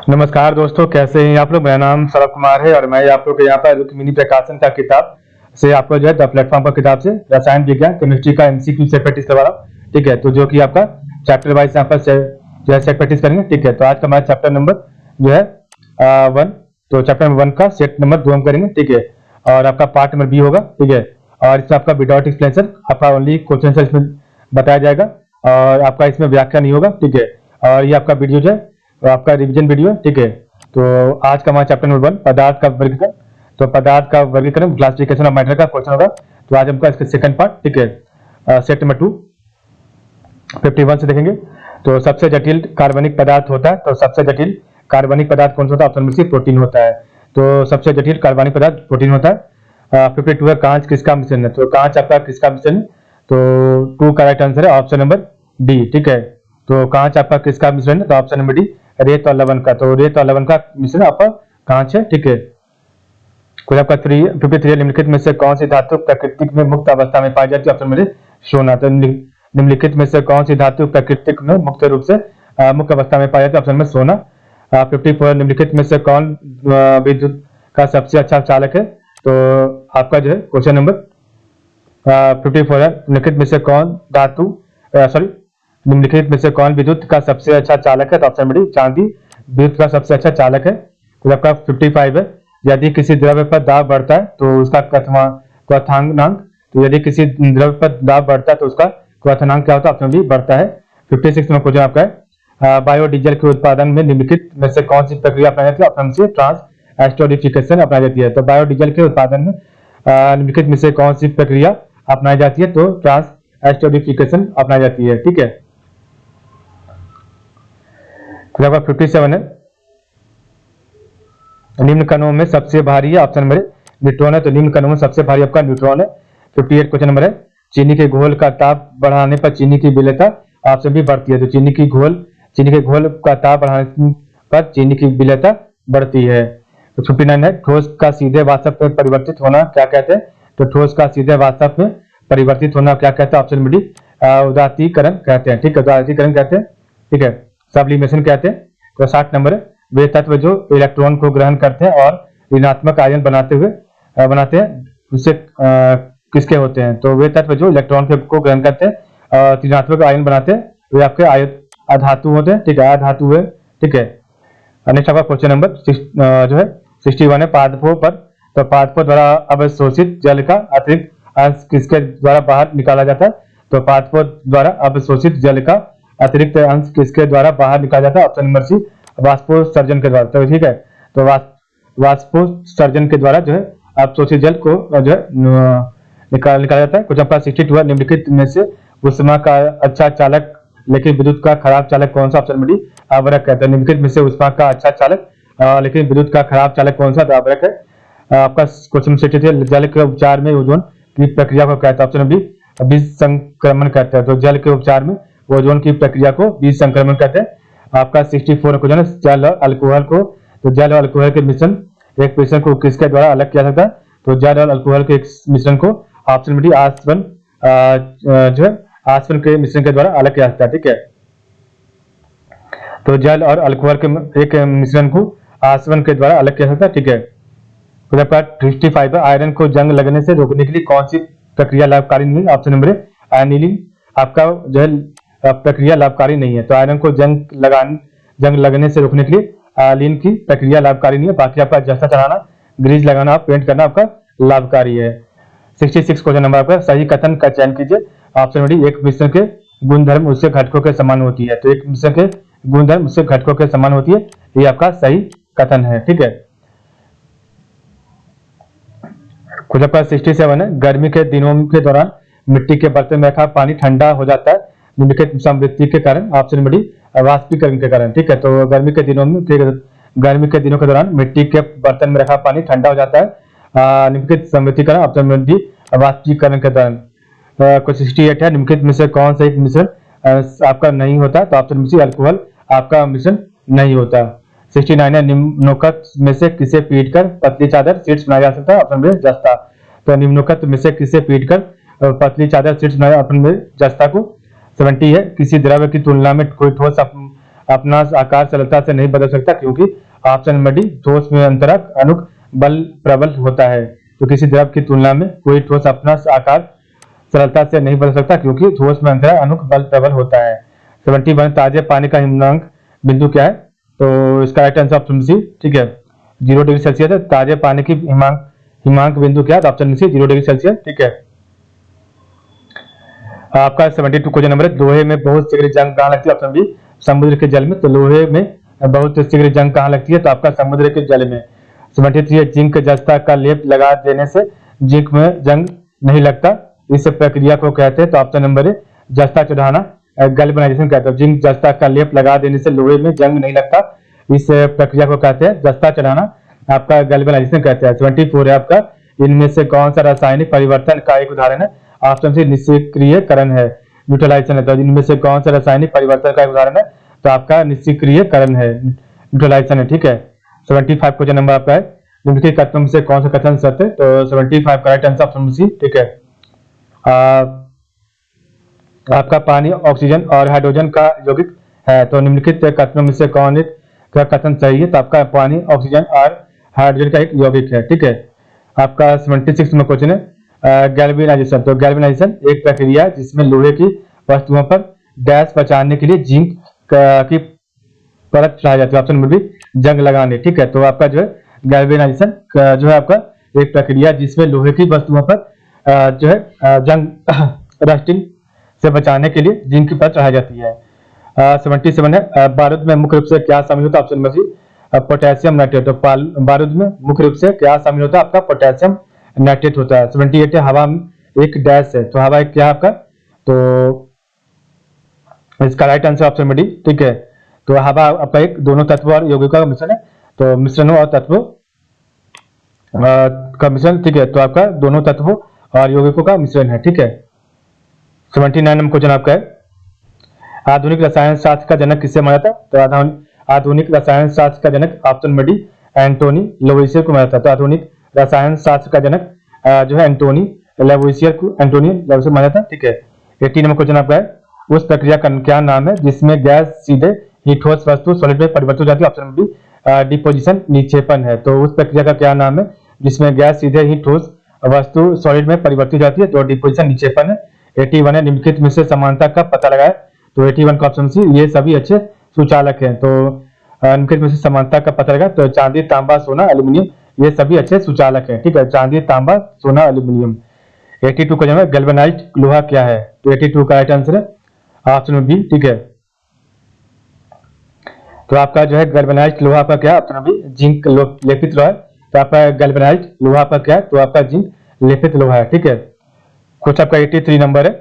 नमस्कार दोस्तों, कैसे हैं आप लोग। मेरा नाम सौरभ कुमार है और मैं आप लोग के यहाँ पर रुक्मिणी प्रकाशन का किताब से आपको जो है द प्लेटफॉर्म पर किताब से रसायन विज्ञान केमिस्ट्री का एमसीक्यू सेट प्रैक्टिस करवा रहा हूँ। ठीक है, तो जो कि आपका चैप्टर वाइज यहाँ पर जो है सेट प्रैक्टिस करेंगे। ठीक है, तो आज का हमारा चैप्टर नंबर जो है 1, तो चैप्टर नंबर 1 का सेट नंबर 2 हम करेंगे। ठीक है, और आपका पार्ट नंबर बी होगा। ठीक है, और इसमें आपका विदाउट एक्सप्लेनेशन आपका ओनली क्वेश्चन आंसर इसमें बताया जाएगा और आपका इसमें व्याख्या नहीं होगा। ठीक है, और ये आपका वीडियो जो है आपका रिवीजन वीडियो है। ठीक है, तो आज का हमारा चैप्टर नंबर 1 पदार्थ का वर्गीकरण। तो पदार्थ का वर्गीकरण क्लासिफिकेशन ऑफ मैटर का क्वेश्चन होगा। तो आज हमका इसका सेकंड पार्ट। ठीक है, सेट नंबर 2 51 से देखेंगे। तो सबसे जटिल कार्बनिक पदार्थ होता है। तो सबसे जटिल कार्बनिक पदार्थ कौन सा होता है? ऑप्शन में सी प्रोटीन होता है। तो सबसे जटिल कार्बनिक पदार्थ प्रोटीन होता है। 52 है कांच किसका मिश्रण है? तो कांच आपका किसका मिश्रण है? तो 2 का राइट आंसर है ऑप्शन नंबर डी। ठीक है, तो कांच आपका किसका मिश्रण है? तो ऑप्शन नंबर डी रेत और लवण का। तो रेत और लवण का मिश्रण आपका कांच है। ठीक है, कोई आपका 53 निम्नलिखित में से कौन सी धातु प्रकृति में मुक्त अवस्था में पाई जाती है? ऑप्शन नंबर सोना। तो निम्नलिखित में से कौन सी धातु प्रकृति में मुक्त रूप से मुक्त अवस्था में पाई जाती है? ऑप्शन नंबर सोना। 54 निम्नलिखित में से कौन विद्युत का सबसे अच्छा चालक है? तो आपका जो है क्वेश्चन नंबर 54 है निम्नलिखित में से कौन धातु निम्नलिखित में से कौन विद्युत का सबसे अच्छा चालक है? तो ऑप्शन नंबर डी चांदी विद्युत का सबसे अच्छा चालक है। तो आपका 55 है यदि किसी द्रव्य पर दाब बढ़ता है तो उसका क्वथनांक। तो यदि किसी द्रव्य पर दाब बढ़ता है तो उसका क्वथनांक क्या होता है? ऑप्शन नंबर डी बढ़ता है। 56 में क्वेश्चन आपका है बायोडीजल के उत्पादन में निम्नलिखित में से कौन सी प्रक्रिया अपनाई जाती है? ऑप्शन सी ट्रांस एस्टोरिफिकेशन अपनाई जाती है। तो बायोडीजल के उत्पादन में निम्नलिखित में से कौन सी प्रक्रिया अपनाई जाती है? तो ट्रांस एस्टोरिफिकेशन अपनाई जाती है। ठीक है, 57 है निम्न कणों में सबसे भारी है। ऑप्शन नंबर न्यूट्रॉन है। तो निम्न कणों में सबसे भारी आपका न्यूट्रॉन है। 58 क्वेश्चन नंबर है चीनी के घोल का ताप बढ़ाने पर चीनी की विलेयता ऑप्शन भी बढ़ती है। तो चीनी के घोल का ताप बढ़ाने पर चीनी की विलेयता बढ़ती है। तो 59 है ठोस का सीधे वाष्प में परिवर्तित होना क्या कहते हैं? तो ठोस का सीधे वाष्प में परिवर्तित होना क्या कहते हैं? ऑप्शन नंबर डी उदात्तीकरण कहते हैं। ठीक है, उदात्तीकरण कहते हैं। ठीक है, सब्लिमेशन कहते हैं। तो 60 नंबर है वे तत्व जो इलेक्ट्रॉन को ग्रहण करते हैं और ऋणात्मक आयन बनाते हैं उससे किसके होते हैं? तो वे तत्व जो इलेक्ट्रॉन को ग्रहण करते हैं और ऋणात्मक आयन बनाते हैं वे आपके अधातु होते हैं। ठीक है, अधातु है। ठीक है, नेक्स्ट आपका क्वेश्चन नंबर जो है 61 है पादपों पर। तो पादपों द्वारा अवशोषित जल का अतिरिक्त अंश किसके द्वारा बाहर निकाला जाता है? तो पादपों द्वारा अवशोषित जल का अतिरिक्त अंश किसके द्वारा बाहर निकाला जाता है? ऑप्शन नंबर सी वाष्पोत्सर्जन के द्वारा। तो ठीक है, तो वाष्पोत्सर्जन के द्वारा जो है अवशोषित जल को जो है निकाला जाता है। कुछ आपका 62 निम्नलिखित में से ऊष्मा का अच्छा चालक लेकिन विद्युत का खराब चालक कौन सा? ऑप्शन नंबर डी आवरक कहते हैं। निम्नलिखित में से ऊष्मा का अच्छा चालक लेकिन विद्युत का खराब चालक कौन सा? तो आवरक है। आपका क्वेश्चन 63 जल के उपचार में ओजोन की प्रक्रिया को कहता है? ऑप्शन नंबर बी बीज संक्रमण कहते हैं। तो जल के उपचार में ओजोन की प्रक्रिया को बीज संक्रमण कहते हैं। आपका 64 क्वेश्चन है जल और अल्कोहल को। तो जल और अल्कोहल के मिश्रण एक मिश्रण को किसके द्वारा अलग किया जाता है? तो जल और अल्कोहल के मिश्रण को ऑप्शन नंबर डी आसवन जो है आसवन के मिश्रण के द्वारा अलग किया जाता है। ठीक है, तो जल और अल्कोहल के एक मिश्रण को आसवन के द्वारा अलग किया जाता है। ठीक है, तो आपका 65 आयरन को जंग लगने से रोकने के लिए कौन सी प्रक्रिया लाभकारी नहीं है? ऑप्शन नंबर एनिलिंग आपका जो है प्रक्रिया लाभकारी नहीं है। तो आयरन को जंग लगने से रोकने के लिए आयरन की प्रक्रिया लाभकारी नहीं है। बाकी आपका जस्ता चढ़ाना, ग्रीज लगाना, पेंट करना आपका लाभकारी है। 66 क्वेश्चन नंबर आपका सही कथन का चयन कीजिए। ऑप्शन नंबर डी एक मिश्रण के गुणधर्म उससे घटकों के समान होती है। तो एक मिश्रण के गुणधर्म उससे घटकों के समान होती है, ये आपका सही कथन है। ठीक है, कुछ आपका 67 है गर्मी के दिनों के दौरान मिट्टी के बर्तन में रखा पानी ठंडा हो जाता है निम्नलिखित समृद्धि के कारण। ऑप्शन नंबर डी वाष्पीकरण के कारण। ठीक है, तो गर्मी के दिनों के दौरान मिट्टी के बर्तन में रखा पानी ठंडा हो जाता है निम्नलिखित समृद्धि कारण। ऑप्शन नंबर डी वाष्पीकरण के दौरान। कुछ 68 है निम्नलिखित में से कौन सा एक मिश्रण आपका नहीं होता? तो ऑप्शन नंबर सी अल्कोहल आपका मिश्रण नहीं होता। 69 है निम्नोक्त में से किसे पीटकर पतली चादर शीट्स बनाया जा सकता है? ऑप्शन नंबर जस्ता। तो निम्नोक्त में से किसे पीटकर पतली चादर शीट्स बनाया? ऑप्शन नंबर जस्ता को। 70 है किसी द्रव्य की तुलना में कोई ठोस अपना आकार सरलता से नहीं बदल सकता क्योंकि ऑप्शन नंबर डी, ठोस में अंतरक अनुक बल प्रबल होता है। तो किसी द्रव की तुलना में कोई ठोस अपना आकार सरलता से नहीं बदल सकता क्योंकि ठोस में अंतरक अनुक बल प्रबल होता है। 71 ताजे पानी का हिमांक बिंदु क्या है? तो इसका राइट आंसर ऑप्शन सी, ठीक है, 0 डिग्री सेल्सियस है। ताजे पानी की हिमांक बिंदु क्या है? तो ऑप्शन सी 0 डिग्री सेल्सियस, ठीक है। आपका 72 क्वेश्चन नंबर है, लोहे में बहुत शीघ्र जंग कहाँ लगती है? ऑप्शन बी, समुद्र के जल में। तो लोहे में बहुत शीघ्र जंग कहाँ लगती है? तो आपका समुद्र के जल में। 73 जिंक जस्ता का लेप लगा देने से जिंक में जंग नहीं लगता, इस प्रक्रिया को कहते हैं? तो ऑप्शन नंबर ए, जस्ता चढ़ाना, गैल्वेनाइजेशन कहते हैं। जिंक जस्ता का लेप लगा देने से लोहे में जंग नहीं लगता, इस प्रक्रिया को कहते हैं जस्ता चढ़ाना, आपका गैल्वेनाइजेशन कहते हैं। 74 है आपका, इनमें से कौन सा रासायनिक परिवर्तन का एक उदाहरण है? ऑप्शन सी निष्क्रियकरण है, न्यूट्रलाइजेशन है। तो इनमें से कौन सा रासायनिक परिवर्तन का एक उदाहरण है? तो आपका निष्क्रियकरण है, न्यूट्रलाइजेशन है, ठीक है। 75 क्वेश्चन नंबर आपका है, निम्नलिखित कथनों में से कौन सा कथन सत्य है? तो 75 का राइट आंसर ऑप्शन सी, ठीक है। आपका पानी ऑक्सीजन और हाइड्रोजन का यौगिक है, तो निम्नलिखित कथनों में से कौन एक का कथन सही है? तो आपका पानी ऑक्सीजन और हाइड्रोजन का एक यौगिक है, ठीक है। आपका 76 में क्वेश्चन है, गैल्वेनाइजेशन। तो गैल्वेनाइजेशन एक प्रक्रिया है जिसमें लोहे की वस्तुओं पर डैश बचाने के लिए जिंक की परत चढ़ाई जाती है। ऑप्शन नंबर बी, जंग लगाने, ठीक है। तो आपका जो है गैल्वेनाइजेशन जो है आपका एक प्रक्रिया जिसमें लोहे की वस्तुओं पर जो है जंग रस्टिंग से बचाने के लिए जिंक की परत चढ़ाई जाती है। 77 है, बारूद में मुख्य रूप से क्या शामिल होता है? Option number C, potassium nitrate. तो बारूद में मुख्य रूप से क्या शामिल होता है? आपका पोटेशियम नाइट्रेट होता है। 78 है, हवा एक डैश है, तो हवा एक क्या है आपका? तो इसका right answer option number D, ठीक है। तो हवा आपका एक दोनों तत्व और यौगिकों का मिश्रण है, तो मिश्रणों और तत्वों का मिश्रण, ठीक है। तो आपका दोनों तत्वों और यौगिकों का मिश्रण है, ठीक है। 79 नंबर क्वेश्चन आपका है, आधुनिक रसायन शास्त्र का जनक किसे माना था? तो आधुनिक रसायन शास्त्र का जनक ऑप्शन नंबर डी, एंटोनी लेवोइसियर को माना था। तो आधुनिक रसायन शास्त्र का जनक जो है एंटोनी लेवोइसियर माना था, ठीक है। 80 नंबर क्वेश्चन आपका है, उस प्रक्रिया का क्या नाम है जिसमें गैस सीधे ही ठोस वस्तु सॉलिड में परिवर्तित हो जाती है? ऑप्शन नंबर बी, डिपोजिशन, निक्षेपण है। तो उस प्रक्रिया का क्या नाम है जिसमें गैस सीधे ही ठोस वस्तु सॉलिड में परिवर्तित हो जाती है? तो डिपोजिशन, निक्षेपण है। 81 है, निम्नलिखित में से समानता का पता लगाए। तो 81 का ऑप्शन सी, ये सभी अच्छे सुचालक हैं। तो निम्नलिखित में से समानता का पता लगा, तो चांदी, तांबा, सोना, एल्यूमिनियम, ये सभी अच्छे सुचालक हैं, ठीक है। चांदी, तांबा, सोना, एल्यूमिनियम। 82 का जवाब गैल्वेनाइज्ड लोहा क्या है? तो 82 का राइट आंसर है ऑप्शन नंबर बी, ठीक है। तो आपका जो है गैल्वेनाइज्ड लोहा का क्या? ऑप्शन नंबर बी, जिंक लेपित लोहा है। तो आपका गैल्वेनाइज्ड लोहा का क्या है? तो आपका जिंक लेपित लोहा है, ठीक है। कुछ आपका 83 नंबर है,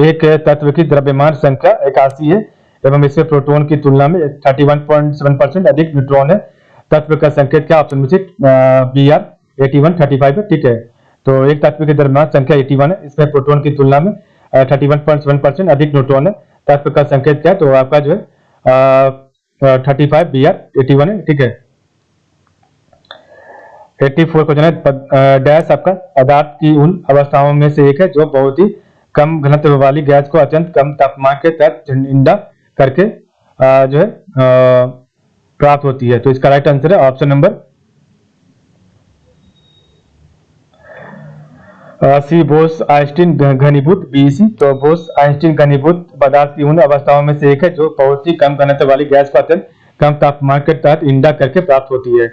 एक तत्व की द्रव्यमान संख्या 81 है एवं इसमें प्रोटॉन की तुलना में 31.7% अधिक न्यूट्रॉन है, तत्व का संकेत क्या? ऑप्शन में से Br 81 35 है, ठीक है। तो एक तत्व की द्रव्यमान संख्या 81 है, इसमें प्रोटॉन की तुलना में 31.7% अधिक न्यूट्रॉन है, तत्व का संकेत क्या है? तो आपका जो है 35 Br 81 है, ठीक है। 84 क्वेश्चन है, डैश आपका पदार्थ की उन अवस्थाओं में से एक है जो बहुत ही कम घनत्व वाली गैस को अत्यंत कम तापमान के तहत ठंडा करके जो है प्राप्त होती है। तो इसका राइट आंसर है option number C, Bose Einstein घनीभूत, बीसी। तो बोस आइंस्टीन घनीभूत पदार्थ की उन अवस्थाओं में से एक है जो बहुत ही कम घनत्व वाली गैस को अत्यंत कम तापमान के तहत इंडा करके प्राप्त होती है।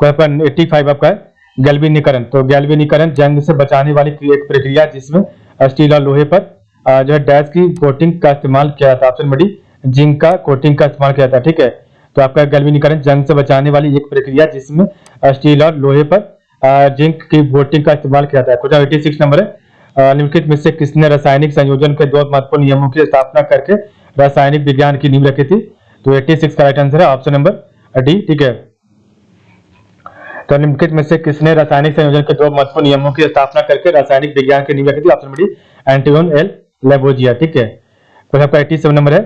क्वेश्चन 85 आपका है, गैल्वेनीकरण। तो गैल्वेनीकरण जंग से बचाने वाली एक प्रक्रिया जिसमें स्टील और लोहे पर जो है डैश की कोटिंग का इस्तेमाल किया था। ऑप्शन बड़ी, जिंक का कोटिंग का इस्तेमाल किया था, ठीक है। तो आपका गैल्वेनीकरण जंग से बचाने वाली एक प्रक्रिया जिसमें स्टील और लोहे पर जिंक की कोटिंग का इस्तेमाल किया था। क्वेश्चन 86 नंबर है, निम्नलिखित में से किसने रासायनिक संयोजन के दो महत्वपूर्ण नियमों की स्थापना करके रासायनिक विज्ञान की नींव रखी थी? तो 86 का राइट आंसर है ऑप्शन नंबर डी, ठीक है। तो निम्नलिखित में से किसने रासायनिक संयोजन के दो महत्वपूर्ण नियमों की स्थापना करके रासायनिक विज्ञान की नींव रखी थी? Option number D, Antoine L Lavoisier, ठीक है। तो आपका 87 नंबर है,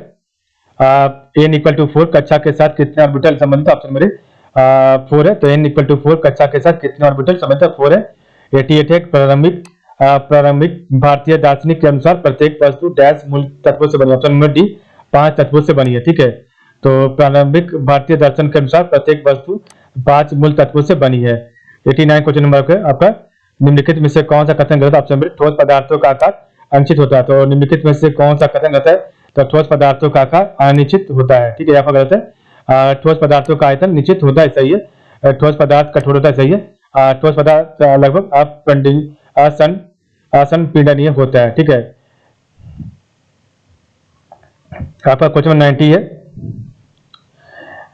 n = 4 कक्षा के साथ कितने ऑर्बिटल संबंधित? ऑप्शन नंबर 4 है। तो n = 4 कक्षा के साथ कितने ऑर्बिटल संबंधित? 4 है। 88 है, प्रारंभिक भारतीय दार्शनिक के अनुसार प्रत्येक वस्तु डैश मूल तत्वों से बनी। ऑप्शन नंबर डी, 5 तत्वों से बनी है। ठीक है, तो प्रारंभिक भारतीय दर्शन के अनुसार प्रत्येक वस्तु 5 मूल तत्वों से बनी है। 89 क्वेश्चन नंबर है आपका, निम्नलिखित में से कौन सा कथन गलत है? ऑप्शन नंबर ठोस पदार्थों का आकार अनिश्चित होता है। तो निम्नलिखित में से कौन सा कथन गलत है? तो ठोस पदार्थों का आकार अनिश्चित होता है। ठीक है, यहाँ पर गलत है। ठोस पदार्थों का आयतन निश्चित होता है, सही है। ठोस पदार्थ कठोर होता है, सही है। ठोस पदार्थ लगभग असंपीडनीय होता है। ठीक है, आपका क्वेश्चन 90 है,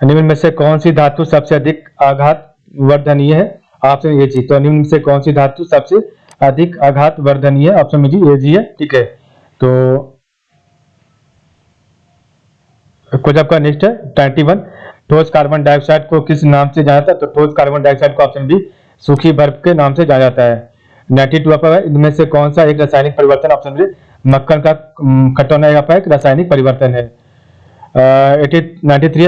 निम्न में से कौन सी धातु सबसे अधिक आघात वर्धनीय है? ऑप्शन ए जी। तो निम्न में से कौन सी धातु सबसे अधिक आघात वर्धनीय है? ऑप्शन जी ए जी है। ठीक है, तो कुछ आपका नेक्स्ट है 91, ठोस कार्बन डाइऑक्साइड को किस नाम से जाना जाता है? तो ठोस कार्बन डाइऑक्साइड को ऑप्शन बी सूखी बर्फ के नाम से जाना जाता है। 92 आपका, इनमें से कौन सा एक रासायनिक परिवर्तन? ऑप्शन बी मक्खन का कटौना एक रासायनिक परिवर्तन है। 93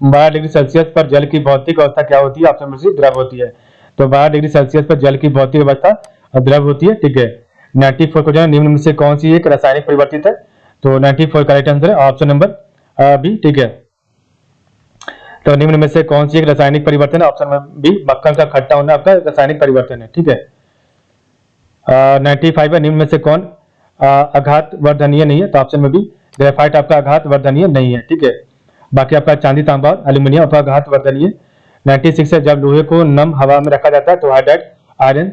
12 डिग्री सेल्सियस पर जल की भौतिक अवस्था क्या होती है? ऑप्शन सी द्रव होती है। तो 12 डिग्री सेल्सियस पर जल की भौतिक अवस्था द्रव होती है। ठीक है, 94 क्वेश्चन, निम्न में से कौन सी एक रासायनिक परिवर्तित है? तो 94 करेक्ट आंसर है ऑप्शन नंबर बी। ठीक है, तो निम्न में से कौन सी एक रासायनिक परिवर्तन है? ऑप्शन नंबर बी मक्खन का खट्टा होना आपका रासायनिक परिवर्तन है। ठीक है, 95 है, निम्न में से कौन आघात वर्धनीय नहीं है? तो ऑप्शन में बी ग्रेफाइट आपका आघात वर्धनीय नहीं है। ठीक है, बाकी आपका चांदी, तांबा, एल्यूमिनियम आपका आघात वर्धनीय। 96 है, जब लोहे को नम हवा में रखा जाता है तो हाइड्राइड आयरन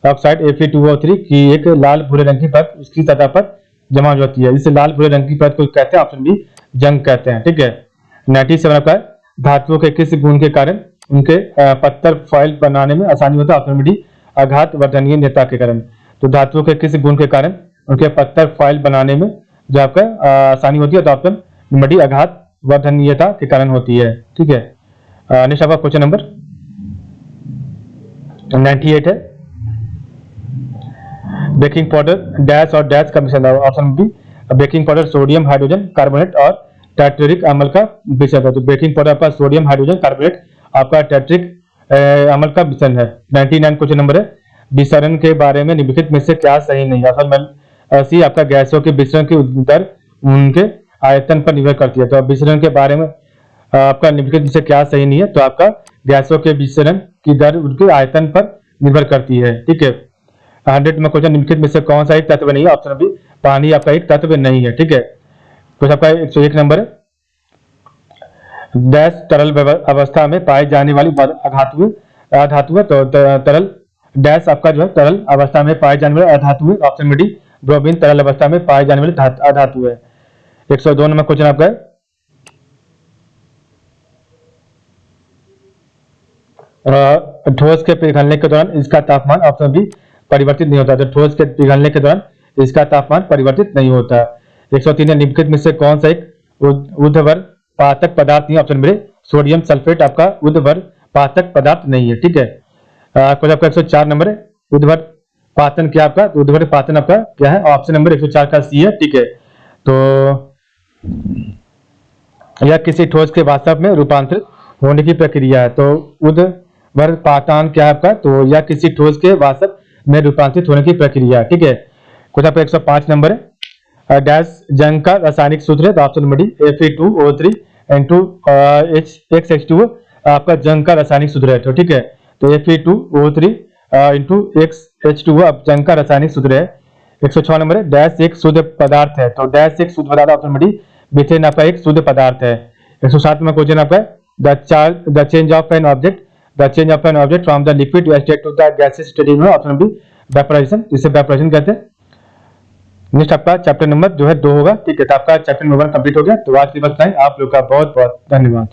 ऑक्साइड Fe2O3 की एक लाल भूरे रंग की परत उसकी सतह पर जमा हो जाती है, इसे लाल भूरे रंग की परत को कहते हैं? ऑप्शन बी जंग कहते हैं। ठीक है, 97 आपका, धातुओं के किस गुण के कारण उनके पत्थर फॉइल बनाने में आसानी होता है? ऑप्शन डी आघात वर्धनीयता के कारण। तो धातुओं के किस गुण के कारण उनके पत्थर फॉइल बनाने में जो आपका आसानी होती है? तो ऑप्शन नंबर डी आघात वर्धनीयता के कारण होती है। ठीक है, नेक्स्ट आपका क्वेश्चन नंबर 98 है, बेकिंग पाउडर डैश और डैश का मिश्रण है? Option B baking powder sodium hydrogen carbonate और टैट्रिक अम्ल का मिश्रण है। तो बेकिंग पाउडर आपका सोडियम हाइड्रोजन कार्बोनेट आपका टैट्रिक अम्ल का मिश्रण है। 99 क्वेश्चन नंबर है, विसरण के बारे में निम्नलिखित में से क्या सही नहीं है? ऑप्शन सी आपका गैसों के विसरण की दर उनके आयतन पर निर्भर करती है। तो विसरण के बारे में आपका निम्नलिखित में से क्या सही नहीं है? तो आपका गैसों के विसरण की दर उनके आयतन पर निर्भर करती है। ठीक है, 100 में क्वेश्चन, निम्नलिखित में से कौन सा एक तत्व नहीं है? ऑप्शन बी पानी आपका एक तत्व नहीं है। ठीक है, कुछ आपका 101 नंबर है, डैश तरल अवस्था में पाई जाने वाली अधातु है। तो तरल डैश आपका जो है तरल अवस्था में पाए जाने वाले अधातु है। ऑप्शन डी ब्रोमीन तरल अवस्था में पाए जाने वाले अधातु है। 102 नंबर क्वेश्चन आपका है, ठोस के पिघलने के दौरान इसका तापमान ऑप्शन बी परिवर्तित नहीं होता। तो ठोस के पिघलने के दौरान इसका तापमान परिवर्तित नहीं होता। 103 निम्नलिखित में से कौन सा एक ऊर्ध्वाधर पातक पदार्थ नहीं? ऑप्शन बी सोडियम सल्फेट आपका ऊर्ध्वाधर पातक पदार्थ नहीं है। ठीक है, आपका 104 नंबर है, ऊर्ध्वाधर पातन क्या आपका? ऊर्ध्वाधर पातन आपका क्या है? ऑप्शन नंबर 104 का सी है। ठीक है, तो यह किसी ठोस के वास्तव में रूपांतरित होने की प्रक्रिया है। तो ऊर्ध्वाधर पातन क्या है आपका? तो यह किसी ठोस के वास्तव में रूपांतरित होने की प्रक्रिया है। ठीक है, कुछ आपका 105 नंबर है, डैश जंग का रासायनिक सूत्र है? तो option number D Fe2O3 X2 आपका जंग का रासायनिक सूत्र है। तो ठीक है, तो Fe2O3 X2 अब जंग का रासायनिक सूत्र है। 106 नंबर है, डैश एक शुद्ध पदार्थ है? तो डैश एक शुद्ध पदार्थ ऑप्शन नंबर डी मीथेन आपका एक शुद्ध पदार्थ है। 107 में क्वेश्चन आपका the change of an object from the liquid state to the gaseous state में? ऑप्शन नंबर बी वेपोराइजेशन, इसे वेपोराइजेशन कहते हैं। नेक्स्ट आपका चैप्टर नंबर जो है 2 होगा। ठीक है, तो आपका चैप्टर नंबर 1 कंप्लीट हो गया। तो आज की बात आप लोग का बहुत बहुत धन्यवाद।